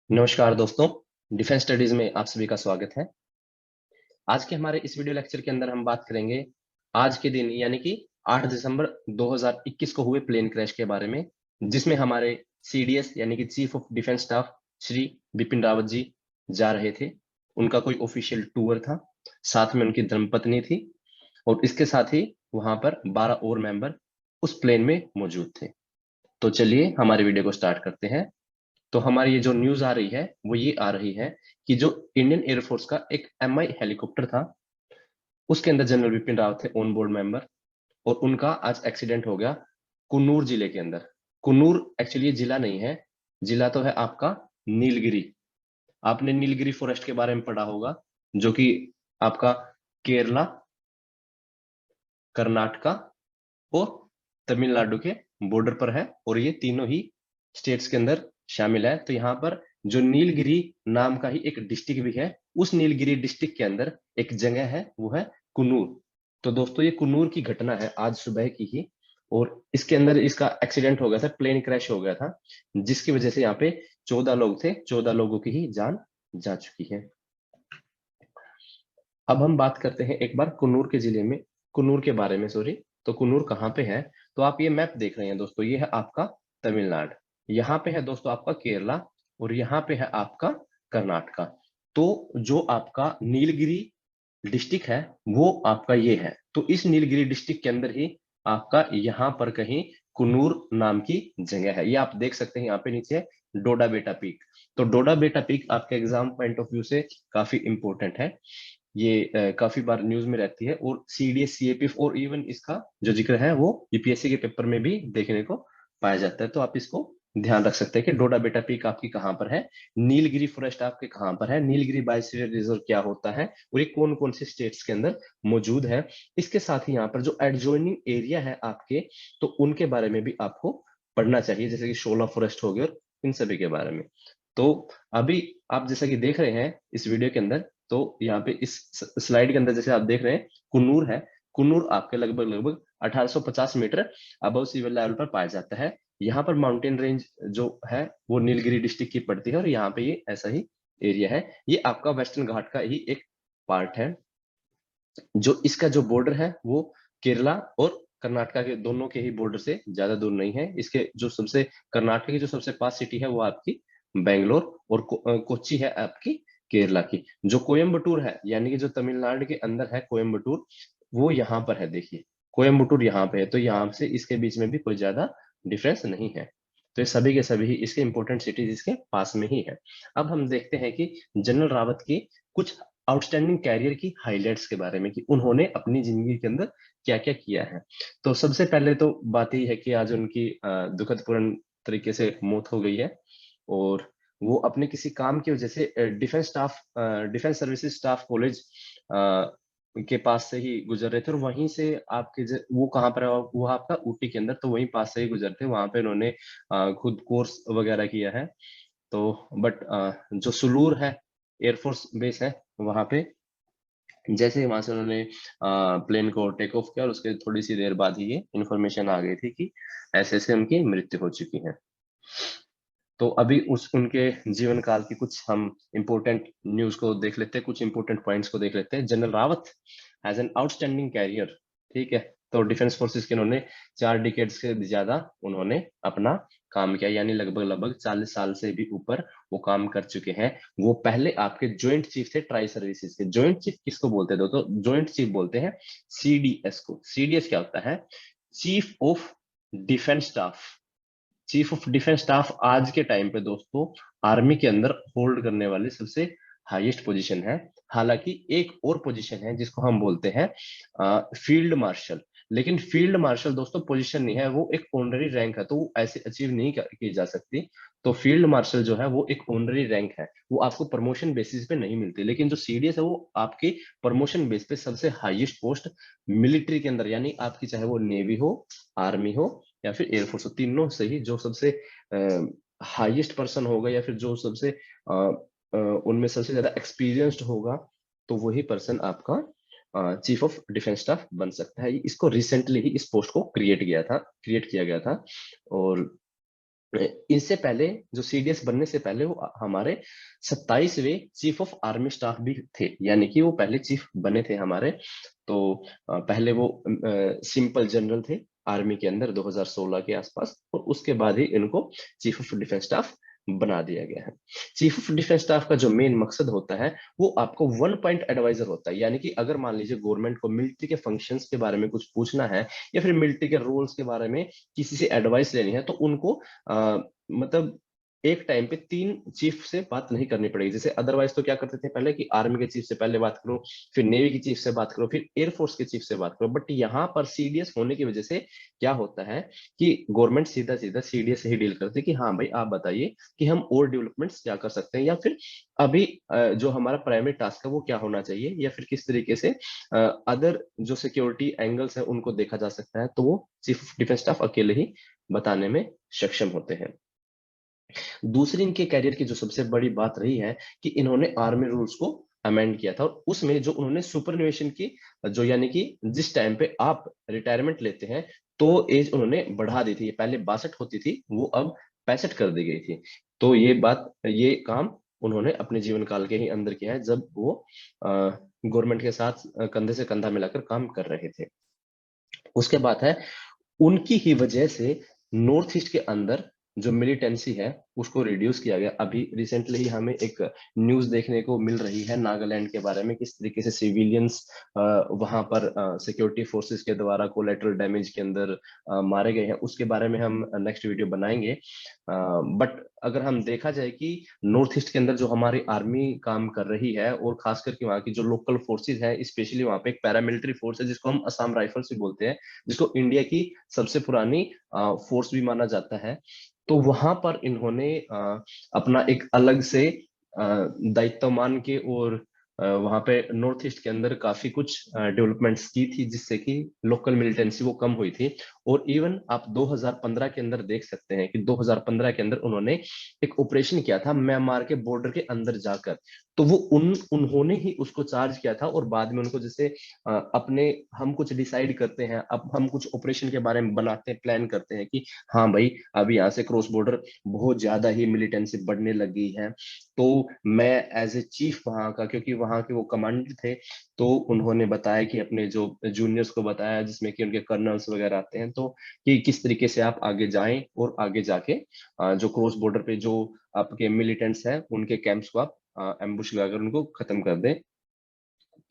नमस्कार दोस्तों, defence studies में आप सभी का स्वागत है। आज के हमारे इस वीडियो लेक्चर के अंदर हम बात करेंगे आज के दिन यानी कि 8 दिसंबर 2021 को हुए प्लेन क्रैश के बारे में, जिसमें हमारे सीडीएस यानी कि chief of defence staff Shri Bipin Rawat ji जा रहे थे। उनका कोई ऑफिशियल टूर था, साथ में उनकी धर्मपत्नी थी और इसके साथ ही वहां पर 12 और मेंबर उस प्लेन में मौजूद थे। तो चलिए हमारे वीडियो को स्टार्ट करते हैं। तो हमारी ये जो न्यूज आ रही है वो ये आ रही है कि जो इंडियन एयरफोर्स का एक एमआई हेलीकॉप्टर था, उसके अंदर जनरल बिपिन रावत थे ऑन बोर्ड मेंबर, और उनका आज एक्सीडेंट हो गया कुन्नूर जिले के अंदर। कुन्नूर एक्चुअली ये जिला नहीं है, जिला तो है आपका नीलगिरी। आपने नीलगिरी फॉरेस्ट के बारे में पढ़ा होगा, जो कि आपका केरला, कर्नाटका और तमिलनाडु के बॉर्डर पर है, और ये तीनों ही स्टेट्स के अंदर शामिल है। तो यहाँ पर जो नीलगिरी नाम का ही एक डिस्ट्रिक्ट भी है, उस नीलगिरी डिस्ट्रिक्ट के अंदर एक जगह है, वो है कुन्नूर। तो दोस्तों ये कुन्नूर की घटना है आज सुबह की ही, और इसके अंदर इसका एक्सीडेंट हो गया था, प्लेन क्रैश हो गया था, जिसकी वजह से यहाँ पे 14 लोग थे, 14 लोगों की ही जान जा चुकी है। अब हम बात करते हैं एक बार कुन्नूर के जिले में, कुन्नूर के बारे में, सॉरी। तो कुन्नूर कहाँ पे है? तो आप ये मैप देख रहे हैं दोस्तों, ये है आपका तमिलनाडु, यहाँ पे है दोस्तों आपका केरला, और यहाँ पे है आपका कर्नाटका। तो जो आपका नीलगिरी डिस्ट्रिक्ट है वो आपका ये है। तो इस नीलगिरी डिस्ट्रिक्ट के अंदर ही आपका यहाँ पर कहीं कुन्नूर नाम की जगह है। ये आप देख सकते हैं यहाँ पे नीचे डोडा बेटा पीक। तो डोडा बेटा पीक आपके एग्जाम पॉइंट ऑफ व्यू से काफी इंपॉर्टेंट है। ये काफी बार न्यूज में रहती है, और सीडीएस सीएपीएफ और इवन इसका जो जिक्र है वो यूपीएससी के पेपर में भी देखने को पाया जाता है। तो आप इसको ध्यान रख सकते हैं कि डोडा बेटा पीक आपकी कहाँ पर है, नीलगिरी फॉरेस्ट आपके कहाँ पर है, नीलगिरी बायोस्फीयर रिजर्व क्या होता है, और ये कौन कौन से स्टेट्स के अंदर मौजूद है। इसके साथ ही यहाँ पर जो एडजॉइनिंग एरिया है आपके, तो उनके बारे में भी आपको पढ़ना चाहिए, जैसे कि शोला फॉरेस्ट हो गया और इन सभी के बारे में। तो अभी आप जैसा कि देख रहे हैं इस वीडियो के अंदर, तो यहाँ पे इस स्लाइड के अंदर जैसे आप देख रहे हैं कुन्नूर है। कुन्नूर आपके लगभग लगभग 1850 मीटर अबव सी लेवल पर पाया जाता है। यहाँ पर माउंटेन रेंज जो है वो नीलगिरी डिस्ट्रिक्ट की पड़ती है, और यहाँ पे ये ऐसा ही एरिया है। ये आपका वेस्टर्न घाट का ही एक पार्ट है। जो इसका जो बॉर्डर है वो केरला और कर्नाटका के दोनों के ही बॉर्डर से ज्यादा दूर नहीं है। इसके जो सबसे कर्नाटक की जो सबसे पास सिटी है वो आपकी बेंगलोर, और कोच्चि है आपकी केरला की। जो कोयम्बटूर है यानी कि जो तमिलनाडु के अंदर है कोयम्बटूर, वो यहाँ पर है। देखिए कोयम्बटूर यहाँ पे है, तो यहाँ से इसके बीच में भी कोई ज्यादा डिफरेंस नहीं है। तो ये सभी के सभी ही इसके इंपॉर्टेंट सिटीज इसके पास में ही है। अब हम देखते हैं कि जनरल रावत की कुछ आउटस्टैंडिंग कैरियर की हाइलाइट्स के बारे में, कि उन्होंने अपनी जिंदगी के अंदर क्या क्या किया है। तो सबसे पहले तो बात यही है कि आज उनकी दुखद पूर्ण तरीके से मौत हो गई है, और वो अपने किसी काम की वजह से डिफेंस सर्विसेज स्टाफ कॉलेज के पास से ही गुजर रहे थे, और वहीं से वो कहाँ पर है, वो आपका ऊटी के अंदर, तो वहीं पास से ही गुजरते, वहां पे उन्होंने खुद कोर्स वगैरह किया है। तो बट जो सुलूर है एयरफोर्स बेस है, वहां पे जैसे ही वहां से उन्होंने प्लेन को टेक ऑफ किया, और उसके थोड़ी सी देर बाद ही ये इन्फॉर्मेशन आ गई थी कि ऐसे ऐसे उनकी मृत्यु हो चुकी है। तो अभी उस उनके जीवन काल की कुछ हम इंपॉर्टेंट न्यूज को देख लेते हैं, कुछ इंपॉर्टेंट पॉइंट्स को देख लेते हैं। General Rawat has an outstanding career, ठीक है। तो डिफेंस फोर्सेस के उन्होंने 4 डिकेड्स से भी ज्यादा उन्होंने अपना काम किया, यानी लगभग लगभग 40 साल से भी ऊपर वो काम कर चुके हैं। वो पहले आपके ज्वाइंट चीफ थे ट्राई सर्विसेज के। ज्वाइंट चीफ किसको बोलते हैं दोस्तों? ज्वाइंट चीफ बोलते हैं सीडीएस को। सीडीएस क्या होता है? Chief of defence staff. Chief of defence staff आज के टाइम पे दोस्तों आर्मी के अंदर होल्ड करने वाली सबसे हाईएस्ट पोजीशन है। हालांकि एक और पोजीशन है जिसको हम बोलते हैं फील्ड मार्शल। लेकिन फील्ड मार्शल दोस्तों पोजीशन नहीं है, वो एक ऑनररी रैंक है, तो वो ऐसे अचीव नहीं की जा सकती। तो फील्ड मार्शल जो है वो एक ऑनररी रैंक है, वो आपको प्रमोशन बेसिस पे नहीं मिलती। लेकिन जो सीडीएस है वो आपकी प्रमोशन बेस पे सबसे हाईएस्ट पोस्ट मिलिट्री के अंदर, यानी आपकी चाहे वो नेवी हो, आर्मी हो या फिर एयरफोर्स, तीनों से ही जो सबसे हाईएस्ट पर्सन होगा, या फिर जो सबसे उनमें सबसे ज्यादा एक्सपीरियंस्ड होगा, तो वही पर्सन आपका चीफ ऑफ डिफेंस स्टाफ बन सकता है। इसको रिसेंटली ही इस पोस्ट को क्रिएट किया गया था। और इससे पहले जो सीडीएस बनने से पहले वो हमारे 27वें चीफ ऑफ आर्मी स्टाफ भी थे, यानी कि वो पहले चीफ बने थे हमारे। तो पहले वो सिंपल जनरल थे आर्मी के अंदर 2016 के आसपास, और उसके बाद ही इनको चीफ ऑफ डिफेंस स्टाफ बना दिया गया है। चीफ ऑफ डिफेंस स्टाफ का जो मेन मकसद होता है वो आपको वन पॉइंट एडवाइजर होता है, यानी कि अगर मान लीजिए गवर्नमेंट को मिलिट्री के फंक्शंस के बारे में कुछ पूछना है या फिर मिलिट्री के रूल्स के बारे में किसी से एडवाइस लेनी है, तो उनको मतलब एक टाइम पे 3 चीफ से बात नहीं करनी पड़ेगी। जैसे अदरवाइज तो क्या करते थे पहले कि आर्मी के चीफ से पहले बात करो, फिर नेवी के चीफ से बात करो, फिर एयरफोर्स के चीफ से बात करो। बट यहाँ पर सीडीएस होने की वजह से क्या होता है कि गवर्नमेंट सीधा सीधा सीडीएस से ही डील करती है कि हाँ भाई आप बताइए कि हम और डेवलपमेंट्स क्या कर सकते हैं, या फिर अभी जो हमारा प्राइमरी टास्क है वो क्या होना चाहिए, या फिर किस तरीके से अदर जो सिक्योरिटी एंगल्स है उनको देखा जा सकता है। तो वो चीफ ऑफ डिफेंस स्टाफ अकेले ही बताने में सक्षम होते हैं। दूसरी इनके कैरियर की जो सबसे बड़ी बात रही है कि इन्होंने आर्मी रूल्स को अमेंड किया था, और उसमें जो उन्होंने सुपरन्यूएशन की, जो यानी कि जिस टाइम पे आप रिटायरमेंट लेते हैं तो एज उन्होंने बढ़ा दी थी। पहले 62 होती थी, वो अब 65 कर दी गई थी। तो ये काम उन्होंने अपने जीवन काल के ही अंदर किया है, जब वो गवर्नमेंट के साथ कंधे से कंधा मिलाकर काम कर रहे थे। उसके बाद है, उनकी ही वजह से नॉर्थ ईस्ट के अंदर जो मिलिटेंसी है उसको रिड्यूस किया गया। अभी रिसेंटली ही हमें एक न्यूज देखने को मिल रही है नागालैंड के बारे में, किस तरीके से सिविलियंस वहां पर सिक्योरिटी फोर्सेस के द्वारा कोलेटरल डैमेज के अंदर मारे गए हैं। उसके बारे में हम नेक्स्ट वीडियो बनाएंगे। बट अगर हम देखा जाए कि नॉर्थ ईस्ट के अंदर जो हमारी आर्मी काम कर रही है, और खास करके वहाँ की जो लोकल फोर्सेज है, स्पेशली वहाँ पे एक पैरामिलिट्री फोर्स है जिसको हम असम राइफल्स भी बोलते हैं, जिसको इंडिया की सबसे पुरानी फोर्स भी माना जाता है। तो वहां पर इन्होंने अपना एक अलग से दायित्व मान के, और वहां पे नॉर्थ ईस्ट के अंदर काफी कुछ डेवलपमेंट्स की थी, जिससे कि लोकल मिलिटेंसी वो कम हुई थी। और इवन आप 2015 के अंदर देख सकते हैं कि 2015 के अंदर उन्होंने एक ऑपरेशन किया था म्यांमार के बॉर्डर के अंदर जाकर। तो वो उन्होंने ही उसको चार्ज किया था, और बाद में उनको जैसे अपने हम कुछ डिसाइड करते हैं, अब हम कुछ ऑपरेशन के बारे में बनाते हैं, प्लान करते हैं कि हाँ भाई अब यहाँ से क्रॉस बॉर्डर बहुत ज्यादा ही मिलिटेंसी बढ़ने लगी है, तो मैं एज ए चीफ वहां का, क्योंकि वहां के वो कमांडर थे, तो उन्होंने बताया कि अपने जो जूनियर्स को बताया, जिसमें कि उनके कर्नल्स वगैरह आते हैं, तो कि किस तरीके से आप आगे जाएं और आगे जाके जो क्रॉस बॉर्डर पे जो आपके मिलिटेंट्स हैं उनके कैंप्स को आप एम्बुश लगाकर उनको खत्म कर दें।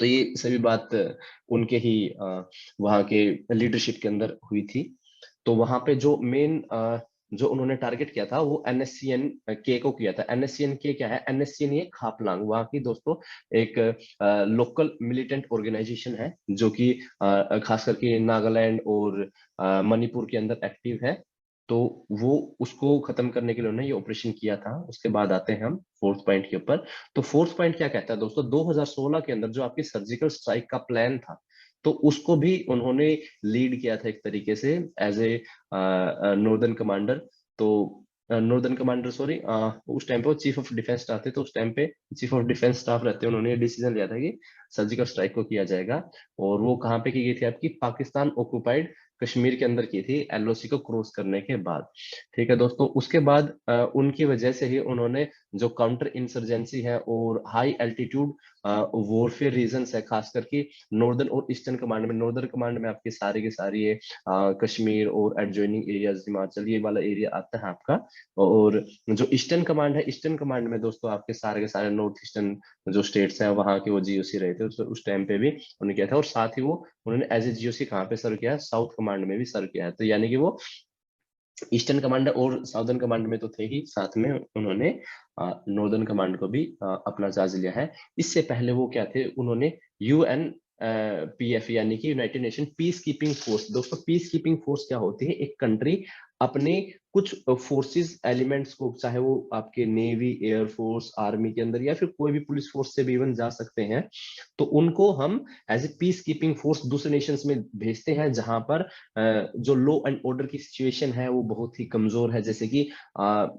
तो ये सभी बात उनके ही वहाँ के लीडरशिप के अंदर हुई थी। तो वहां पे जो मेन जो उन्होंने टारगेट किया था वो एनएससीएन के को किया था। एनएससीएन के क्या है? एनएससीएन ये खापलांग वहाँ की दोस्तों एक लोकल मिलिटेंट ऑर्गेनाइजेशन है, जो कि खास करके नागालैंड और मणिपुर के अंदर एक्टिव है। तो वो उसको खत्म करने के लिए उन्होंने ये ऑपरेशन किया था। उसके बाद आते हैं हम फोर्थ पॉइंट के ऊपर। तो फोर्थ पॉइंट क्या कहता है दोस्तों, 2016 के अंदर जो आपकी सर्जिकल स्ट्राइक का प्लान था, तो उसको भी उन्होंने लीड किया था एक तरीके से एज ए नॉर्दर्न कमांडर। तो नॉर्दर्न कमांडर सॉरी, उस टाइम पे वो चीफ ऑफ डिफेंस स्टाफ थे, तो उस टाइम पे चीफ ऑफ डिफेंस स्टाफ रहते हैं, उन्होंने ये डिसीजन लिया था कि सर्जिकल स्ट्राइक को किया जाएगा। और वो कहाँ पे की गई थी? आपकी पाकिस्तान ऑक्युपाइड कश्मीर के अंदर की थी, एलओसी को क्रॉस करने के बाद। ठीक है दोस्तों, उसके बाद उनकी वजह से ही उन्होंने जो काउंटर इंसर्जेंसी है और हाई एल्टीट्यूड वॉरफेयर रीजंस है, खास करके नॉर्दर्न और ईस्टर्न कमांड में। नॉर्दर्न कमांड में आपके सारे के सारे ये कश्मीर और एडजॉइनिंग एरियाज, हिमाचल, ये वाला एरिया आता है आपका। और जो ईस्टर्न कमांड है, ईस्टर्न कमांड में दोस्तों आपके सारे के सारे नॉर्थ ईस्टर्न जो स्टेट्स हैं वहाँ के वो जीओसी रहे थे उस टाइम पे भी उन्होंने किया था। और साथ ही वो उन्होंने एज ए जीओसी कहाँ पे सर्व किया है? साउथ कमांड में भी सर्व किया है। तो यानी कि वो ईस्टर्न कमांड और साउदर्न कमांड में तो थे ही, साथ में उन्होंने नॉर्दर्न कमांड को भी अपना चार्ज लिया है। इससे पहले वो क्या थे? उन्होंने यूएन पीएफ यानी कि United nation piece keeping force. दोस्तों पीस कीपिंग फोर्स क्या होती है? एक कंट्री अपने कुछ फोर्सेस एलिमेंट्स को, चाहे वो आपके नेवी, एयरफोर्स, आर्मी के अंदर, या फिर कोई भी पुलिस फोर्स से भी इवन जा सकते हैं, तो उनको हम as a peace keeping force दूसरे नेशंस में भेजते हैं, जहां पर जो लॉ एंड ऑर्डर की सिचुएशन है वो बहुत ही कमजोर है। जैसे कि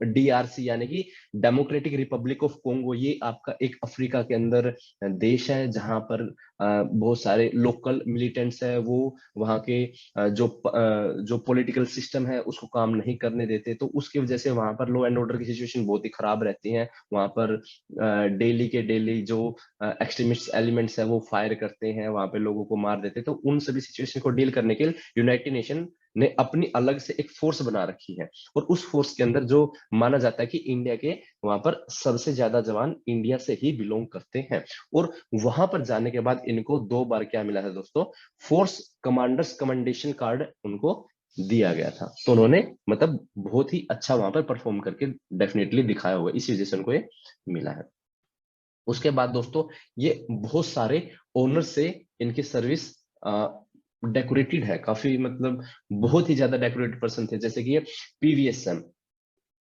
डीआरसी यानी कि डेमोक्रेटिक रिपब्लिक ऑफ कोंगो, ये आपका एक अफ्रीका के अंदर देश है, जहां पर बहुत सारे लोकल मिलिटेंट्स है, वो वहाँ के जो पॉलिटिकल सिस्टम है उसको काम नहीं करने करने देते, तो उसकी वजह से वहां पर लॉ एंड ऑर्डर की सिचुएशन बहुत ही खराब रहती है। वहां पर डेली के डेली जो एक्सट्रीमिस्ट एलिमेंट्स है वो फायर करते हैं, वहां पे लोगों को मार देते हैं। तो उन सभी सिचुएशन को डील करने के लिए यूनाइटेड नेशन ने अपनी अलग से एक फोर्स बना रखी है, और उस फोर्स के अंदर जो माना जाता है कि इंडिया के वहां पर सबसे ज्यादा जवान इंडिया से ही बिलोंग करते हैं। और वहां पर जाने के बाद इनको 2 बार क्या मिला था दोस्तों, फोर्स कमांडर्स कमेंडेशन कार्ड उनको दिया गया था। तो उन्होंने मतलब बहुत ही अच्छा वहां पर परफॉर्म करके डेफिनेटली दिखाया होगा, इसी वजह से उनको ये मिला है। उसके बाद दोस्तों ये बहुत सारे ओनर से इनकी सर्विस डेकोरेटेड है काफी, मतलब बहुत ही ज्यादा डेकोरेटेड पर्सन थे। जैसे कि ये पीवीएसएम,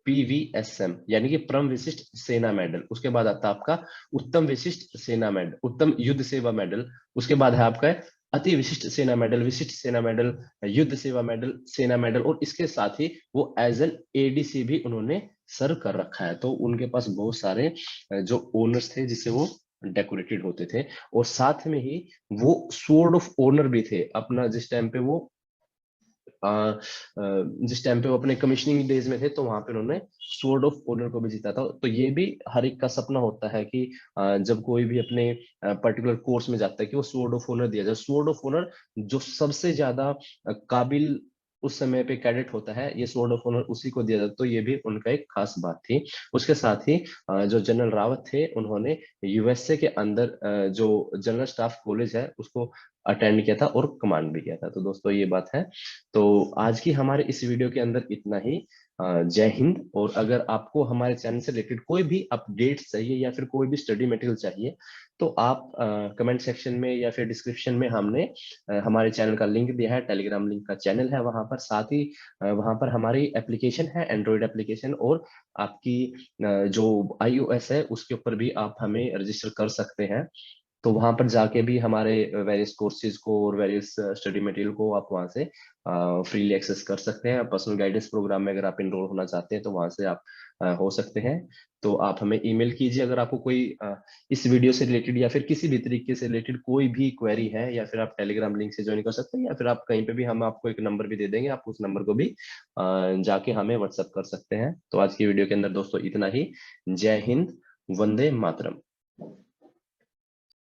पीवीएसएम यानी कि परम विशिष्ट सेना मेडल, उसके बाद आता है आपका उत्तम विशिष्ट सेना मेडल, उत्तम युद्ध सेवा मेडल, उसके बाद है आपका अति विशिष्ट सेना मेडल, विशिष्ट सेना मेडल, युद्ध सेवा मेडल, सेना मेडल, और इसके साथ ही वो एज एन एडीसी भी उन्होंने सर्व कर रखा है। तो उनके पास बहुत सारे जो ओनर्स थे जिससे वो डेकोरेटेड होते थे। और साथ में ही वो स्वॉर्ड ऑफ ऑनर भी थे अपना, जिस टाइम पे वो जिस टाइम पे वो अपने कमिश्निंग डेज में थे, तो वहां पे उन्होंने स्वॉर्ड ऑफ ऑनर को भी जीता था। तो ये भी हर एक का सपना होता है कि जब कोई भी अपने पर्टिकुलर कोर्स में जाता है कि वो स्वॉर्ड ऑफ ऑनर दिया जाए। स्वॉर्ड ऑफ ऑनर जो सबसे ज्यादा काबिल उस समय पे कैडेट होता है, ये स्वॉर्ड ऑफ ऑनर उसी को दिया जाता है। तो ये भी उनका एक खास बात थी। उसके साथ ही जो जनरल रावत थे, उन्होंने यूएसए के अंदर जो जनरल स्टाफ कॉलेज है उसको अटेंड किया था और कमांड भी किया था। तो दोस्तों ये बात है। तो आज की हमारे इस वीडियो के अंदर इतना ही। जय हिंद। और अगर आपको हमारे चैनल से रिलेटेड कोई भी अपडेट चाहिए या फिर कोई भी स्टडी मटेरियल चाहिए, तो आप कमेंट सेक्शन में या फिर डिस्क्रिप्शन में हमने हमारे चैनल का लिंक दिया है, टेलीग्राम लिंक का चैनल है वहां पर। साथ ही वहां पर हमारी एप्लीकेशन है, एंड्रॉइड एप्लीकेशन, और आपकी जो iOS है उसके ऊपर भी आप हमें रजिस्टर कर सकते हैं। तो वहां पर जाके भी हमारे वेरियस कोर्सेज को और वेरियस स्टडी मटेरियल को आप वहां से फ्रीली एक्सेस कर सकते हैं। पर्सनल गाइडेंस प्रोग्राम में अगर आप इनरोल होना चाहते हैं तो वहां से आप हो सकते हैं। तो आप हमें ईमेल कीजिए अगर आपको कोई इस वीडियो से रिलेटेड या फिर किसी भी तरीके से रिलेटेड कोई भी क्वेरी है, या फिर आप टेलीग्राम लिंक से ज्वाइन कर सकते हैं, या फिर आप कहीं पे भी, हम आपको एक नंबर भी दे देंगे, आप उस नंबर को भी जाके हमें व्हाट्सएप कर सकते हैं। तो आज की वीडियो के अंदर दोस्तों इतना ही। जय हिंद, वंदे मातरम।